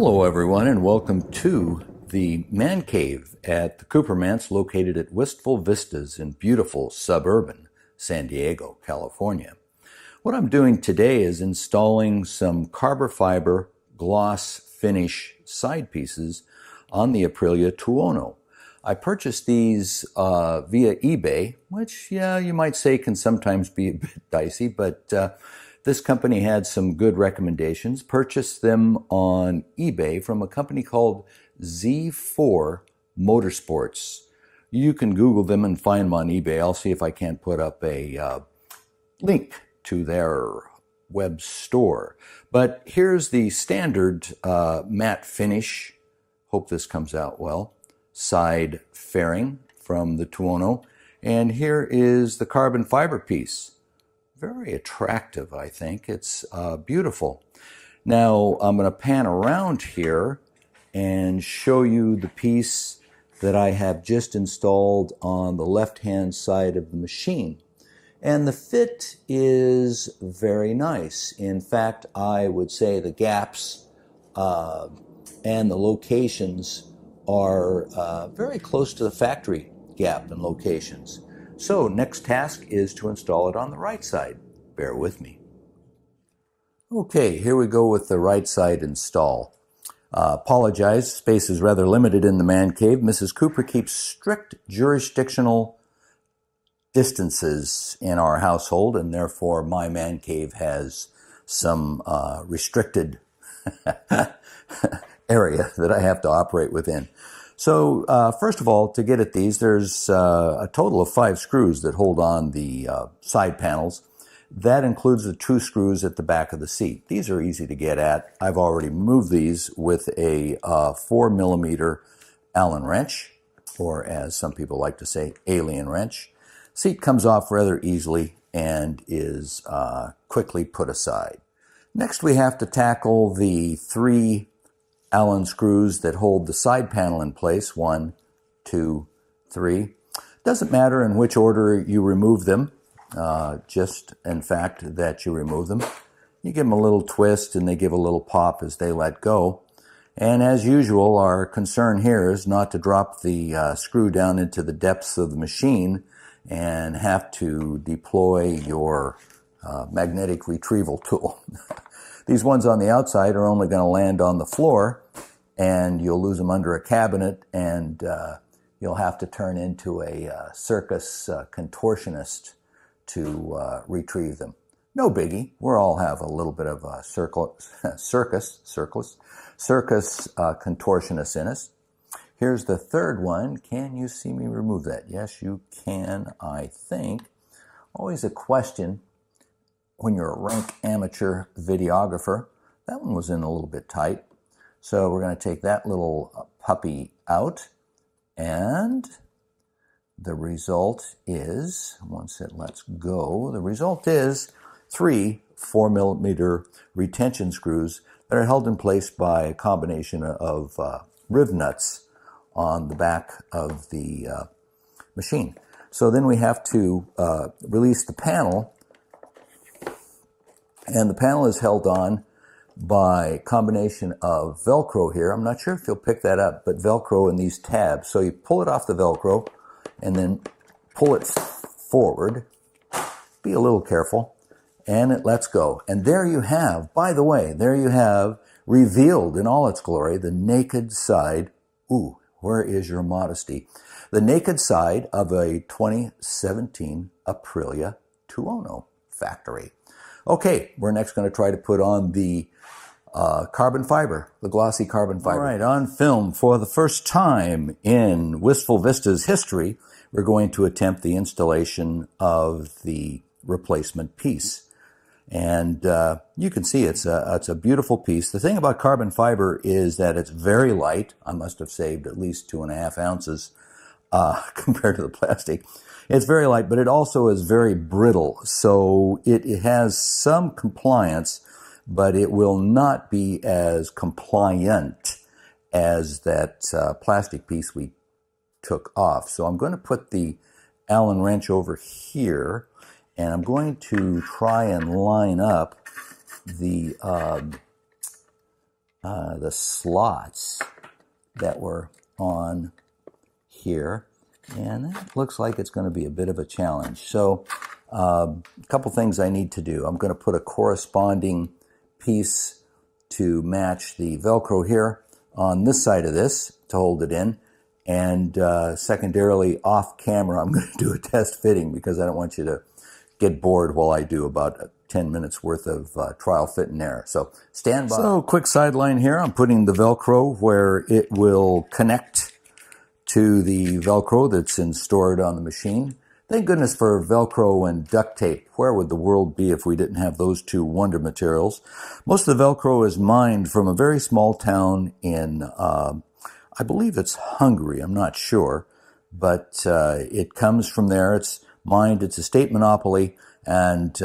Hello everyone and welcome to the Man Cave at the Cooper Manse located at Wistful Vistas in beautiful suburban San Diego, California. What I'm doing today is installing some carbon fiber gloss finish side pieces on the Aprilia Tuono. I purchased these via eBay, which, you might say can sometimes be a bit dicey, but this company had some good recommendations. Purchased them on eBay from a company called Z4 Motorsports. You can Google them and find them on eBay. I'll see if I can't put up a link to their web store. But here's the standard matte finish. Hope this comes out well. Side fairing from the Tuono. And here is the carbon fiber piece. Very attractive, I think. It's beautiful. Now, I'm going to pan around here and show you the piece that I have just installed on the left-hand side of the machine. And the fit is very nice. In fact, I would say the gaps and the locations are very close to the factory gap and locations. So next task is to install it on the right side. Bear with me. Okay, here we go with the right side install. Apologize, space is rather limited in the man cave. Mrs. Cooper keeps strict jurisdictional distances in our household, and therefore my man cave has some restricted area that I have to operate within. So first of all, to get at these, there's a total of 5 screws that hold on the side panels. That includes the 2 screws at the back of the seat. These are easy to get at. I've already moved these with a 4mm Allen wrench, or as some people like to say, alien wrench. Seat comes off rather easily and is quickly put aside. Next, we have to tackle the 3 Allen screws that hold the side panel in place. 1, 2, 3. Doesn't matter in which order you remove them, just in fact that you remove them. You give them a little twist and they give a little pop as they let go. And as usual, our concern here is not to drop the screw down into the depths of the machine and have to deploy your magnetic retrieval tool. These ones on the outside are only going to land on the floor, and you'll lose them under a cabinet, and you'll have to turn into a circus contortionist to retrieve them. No biggie. We all have a little bit of a circus contortionist in us. Here's the third one. Can you see me remove that? Yes, you can, I think. Always a question when you're a rank amateur videographer. That one was in a little bit tight. So we're going to take that little puppy out, and the result is, once it lets go, the result is 3 4mm retention screws that are held in place by a combination of riv nuts on the back of the machine. So then we have to release the panel, and the panel is held on by a combination of Velcro here. I'm not sure if you'll pick that up, but Velcro in these tabs. So you pull it off the Velcro and then pull it forward. Be a little careful. And it lets go. And there you have, by the way, there you have revealed in all its glory the naked side. Ooh, where is your modesty? The naked side of a 2017 Aprilia Tuono Factory. Okay, we're next going to try to put on the carbon fiber, the glossy carbon fiber. All right, on film, for the first time in Wistful Vista's history, we're going to attempt the installation of the replacement piece. And you can see it's a beautiful piece. The thing about carbon fiber is that it's very light. I must have saved at least 2.5 ounces compared to the plastic. It's very light, but it also is very brittle. So it has some compliance, but it will not be as compliant as that plastic piece we took off. So I'm going to put the Allen wrench over here, and I'm going to try and line up the the slots that were on here, and that looks like it's going to be a bit of a challenge. So a couple things I need to do. I'm going to put a corresponding piece to match the Velcro here on this side of this to hold it in, and secondarily off camera I'm going to do a test fitting because I don't want you to get bored while I do about 10 minutes worth of trial fit and error. So stand by. So quick sideline here. I'm putting the Velcro where it will connect to the Velcro that's stored on the machine. Thank goodness for Velcro and duct tape. Where would the world be if we didn't have those two wonder materials? Most of the Velcro is mined from a very small town in, I believe it's Hungary. I'm not sure, but it comes from there. It's mined. It's a state monopoly, and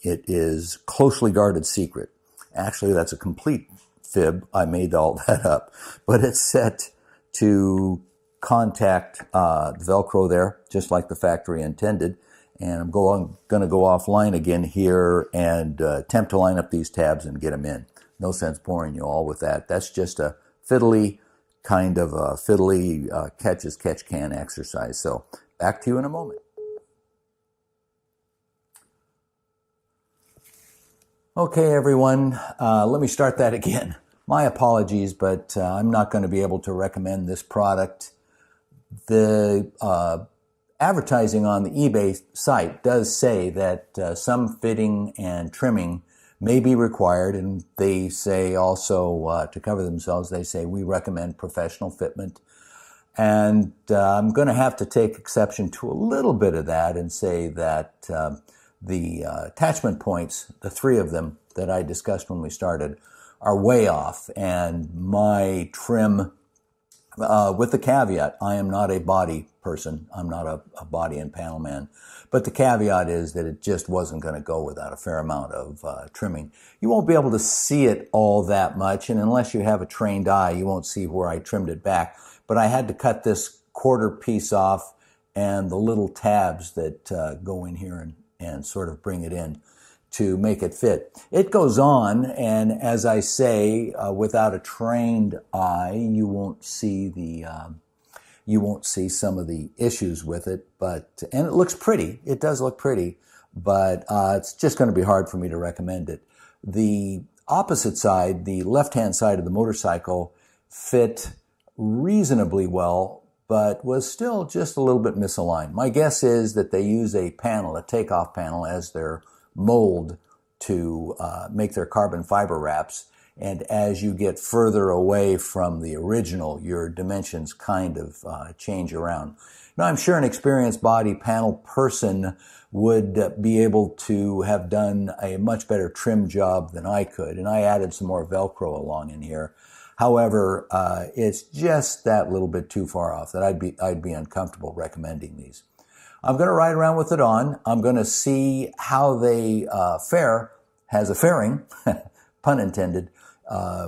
it is closely guarded secret. Actually, that's a complete fib. I made all that up, but it's set to contact the Velcro there, just like the factory intended. And I'm going to go offline again here and attempt to line up these tabs and get them in. No sense boring you all with that. That's just a fiddly kind of a fiddly catch as catch can exercise. So back to you in a moment. Okay, everyone, let me start that again. My apologies, but I'm not going to be able to recommend this product. The advertising on the eBay site does say that some fitting and trimming may be required, and they say also to cover themselves, they say we recommend professional fitment. And I'm going to have to take exception to a little bit of that and say that the attachment points, the three of them that I discussed when we started, are way off. And my trim, with the caveat, I am not a body person. I'm not a body and panel man. But the caveat is that it just wasn't going to go without a fair amount of trimming. You won't be able to see it all that much, and unless you have a trained eye, you won't see where I trimmed it back. But I had to cut this quarter piece off and the little tabs that go in here and sort of bring it in to make it fit. It goes on, and as I say, without a trained eye, you won't see some of the issues with it. And it looks pretty. It does look pretty, but it's just going to be hard for me to recommend it. The opposite side, the left-hand side of the motorcycle, fit reasonably well, but was still just a little bit misaligned. My guess is that they use a panel, a takeoff panel, as their mold to make their carbon fiber wraps. And as you get further away from the original, your dimensions kind of change around. Now, I'm sure an experienced body panel person would be able to have done a much better trim job than I could. And I added some more Velcro along in here. However, it's just that little bit too far off that I'd be uncomfortable recommending these. I'm going to ride around with it on. I'm going to see how they fare, has a fairing, pun intended,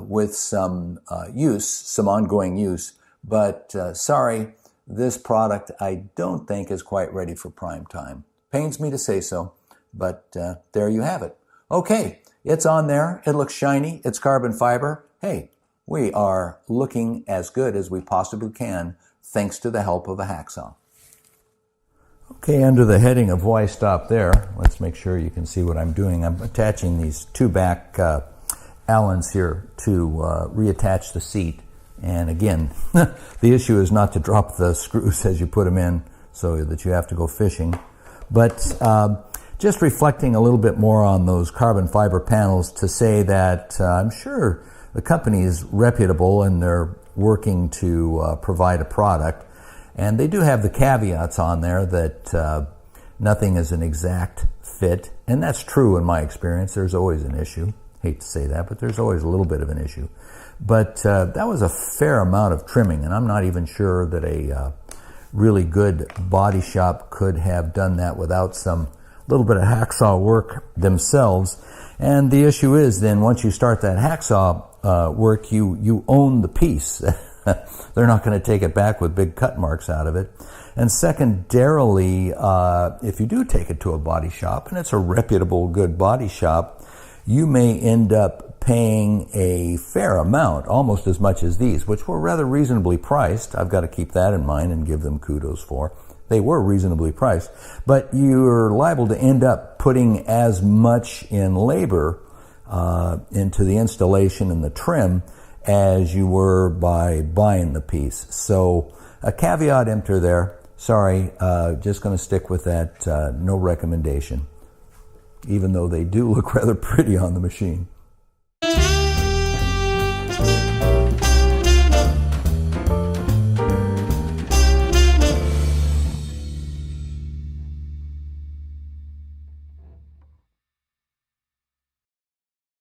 with some use, some ongoing use. But sorry, this product I don't think is quite ready for prime time. Pains me to say so, but there you have it. Okay, it's on there. It looks shiny. It's carbon fiber. Hey, we are looking as good as we possibly can thanks to the help of a hacksaw. Okay, under the heading of why stop there, let's make sure you can see what I'm doing. I'm attaching these two back Allens here to reattach the seat. And again, the issue is not to drop the screws as you put them in so that you have to go fishing. But just reflecting a little bit more on those carbon fiber panels to say that I'm sure the company is reputable and they're working to provide a product. And they do have the caveats on there that nothing is an exact fit. And that's true in my experience. There's always an issue. Hate to say that, but there's always a little bit of an issue. But that was a fair amount of trimming, and I'm not even sure that a really good body shop could have done that without some little bit of hacksaw work themselves. And the issue is then once you start that hacksaw work, you own the piece. They're not going to take it back with big cut marks out of it. And secondarily, if you do take it to a body shop, and it's a reputable, good body shop, you may end up paying a fair amount, almost as much as these, which were rather reasonably priced. I've got to keep that in mind and give them kudos for. They were reasonably priced, but you're liable to end up putting as much in labor into the installation and the trim as you were by buying the piece. So a caveat emptor there. Sorry, just going to stick with that. No recommendation, even though they do look rather pretty on the machine.